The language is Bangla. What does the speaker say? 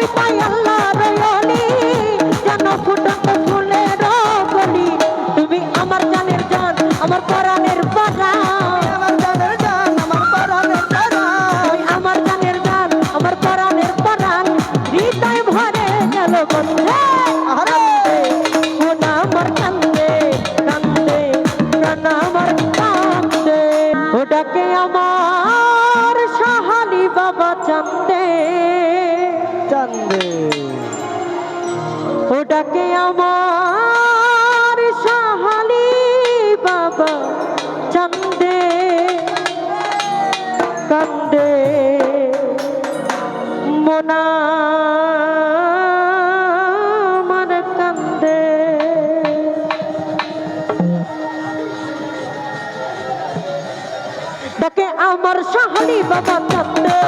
তুমি তাই আল্লাহর ওলি, যেন ফুটন্ত ফুলের কলি। তুমি আমার জানের জান, আমার পরাণের পরাণ, আমার জানের জান, আমার পরাণের পরাণ। তুমি আমার জানের জান, আমার পরাণের পরাণ। হৃদয় ভরে গেল বন্ধে আরে মন আমার কান্দে কান্দে, প্রাণ আমার কান্দে। ও ডাকে আমার সাহালি বাবা চান্দে, চান্দে ও ডাকে আমার সাহালি বাবা চান্দে, কান্দে মোনা আমার কান্দে। ডাকে আমার সাহালি বাবা চান্দে,